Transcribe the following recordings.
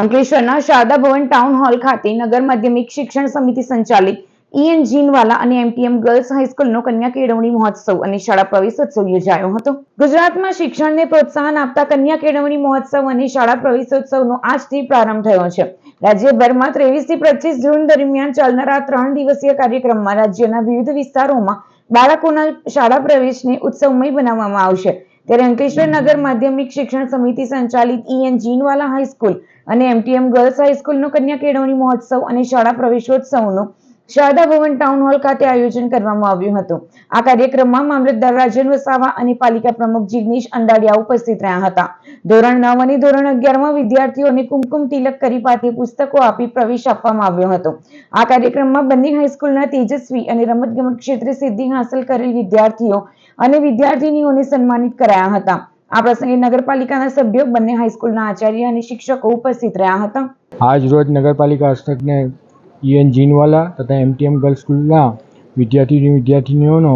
અંકલેશ્વરના શારદા ભવન town hall ખાતે નગર માધ્યમિક શિક્ષણ સમિતિ સંચાલિત ઈએન જીનવાલા અને એમટીએમ ગર્લ્સ હાઈસ્કૂલનો કન્યા કેળવણી મહોત્સવ અને શાળા પ્રવેશોત્સવ યોજાયો હતો. ગુજરાતમાં શિક્ષણને પ્રોત્સાહન આપતા કન્યા કેળવણી મહોત્સવ અને શાળા પ્રવેશોત્સવનો આજથી પ્રારંભ થયો છે. રાજ્યભરમાં 23 થી 25 જૂન દરમિયાન ચાલનારા 3 દિવસીય કાર્યક્રમમાં રાજ્યના વિવિધ વિસ્તારોમાં બાળકોના શાળા પ્રવેશને ઉત્સવમય બનાવવામાં આવશે. ત્યારે અંકલેશ્વર નગર માધ્યમિક શિક્ષણ સમિતિ સંચાલિત ઈએન જીનવાલા હાઈસ્કૂલ અને એમટીએમ ગર્લ્સ હાઈસ્કૂલનો કન્યા કેળવણી મહોત્સવ અને શાળા પ્રવેશોત્સવનું શારદા ભવન ટાઉન હોલ ખાતે આયોજન કરવામાં આવ્યું હતું. આ કાર્યક્રમમાં મામલતદાર રાજન વસાવા અને પાલિકા પ્રમુખ જિગ્નેશ અંડાડિયા ઉપસ્થિત રહ્યા હતા. ધોરણ 9 અને ધોરણ 11માં વિદ્યાર્થીઓને કુમકુમ તિલક કરી પાઠ્ય પુસ્તકો આપી પ્રવેશ આપવામાં આવ્યો હતો. આ કાર્યક્રમમાં બંને હાઈસ્કૂલના તેજસ્વી અને રમતગમત ક્ષેત્રે સિદ્ધિ હાંસલ કરેલ વિદ્યાર્થીઓ અને વિદ્યાર્થીનીઓને સન્માનિત કરાયા હતા. આ પ્રસંગે નગરપાલિકાના સભ્યો, બંને હાઈસ્કૂલના આચાર્ય અને શિક્ષકો ઉપસ્થિત રહ્યા હતા. આજ રોજ નગરપાલિકા હસ્તકને ઈએન જીનવાલા તથા એમટીએમ ગર્લ્સ સ્કૂલના વિદ્યાર્થીનીઓનો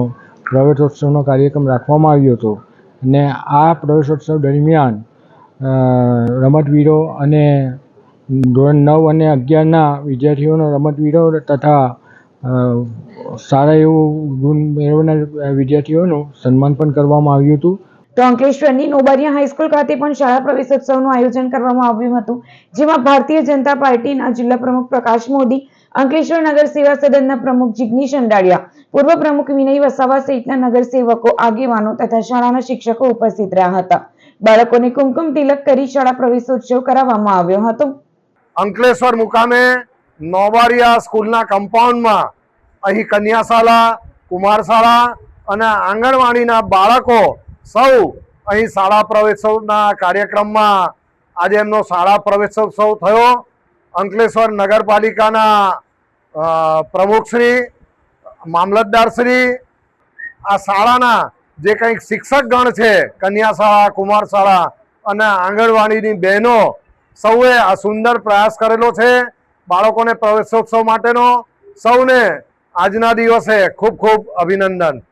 પ્રવેશોત્સવનો કાર્યક્રમ રાખવામાં આવ્યો હતો અને આ પ્રવેશોત્સવ દરમિયાન રમતવીરો અને ધોરણ 9 અને 11ના વિદ્યાર્થીઓનો રમતવીરો તથા સારા એવું ગુણ મેળવનાર વિદ્યાર્થીઓનું સન્માન પણ કરવામાં આવ્યું હતું. તો અંકલેશ્વરની નોબારિયા હાઈસ્કૂલ ખાતે પણ શાળા પ્રવેશોત્સવનું આયોજન કરવામાં આવ્યું હતું, જેમાં ભારતીય જનતા પાર્ટીના જિલ્લા પ્રમુખ પ્રકાશ મોદી, અંકલેશ્વર નગર સેવા સદનના પ્રમુખ જિગ્નેશ અંડાડિયા, પૂર્વ પ્રમુખ વિનય વસાવા સહિતના નગરસેવકો, આગેવાનો તથા શાળાના શિક્ષકો ઉપસ્થિત રહ્યા હતા. બાળકોને કુમકુમ તિલક કરી શાળા પ્રવેશોત્સવ કરાવવામાં આવ્યો હતો. અંકલેશ્વર મુકામે નોબારિયા સ્કૂલના કમ્પાઉન્ડમાં અહીં કન્યાશાળા, કુમારશાળા અને આંગણવાડીના બાળકો સૌ અહીં શાળા પ્રવેશોત્સવના કાર્યક્રમમાં આજે એમનો શાળા પ્રવેશોત્સવ થયો. અંકલેશ્વર નગરપાલિકાના પ્રમુખશ્રી, મામલતદારશ્રી, આ શાળાના જે કંઈક શિક્ષકગણ છે, કન્યાશાળા, કુમારશાળા અને આંગણવાડીની બહેનો સૌએ આ સુંદર પ્રયાસ કરેલો છે બાળકોને પ્રવેશોત્સવ માટેનો. સૌને આજના દિવસે ખૂબ ખૂબ અભિનંદન.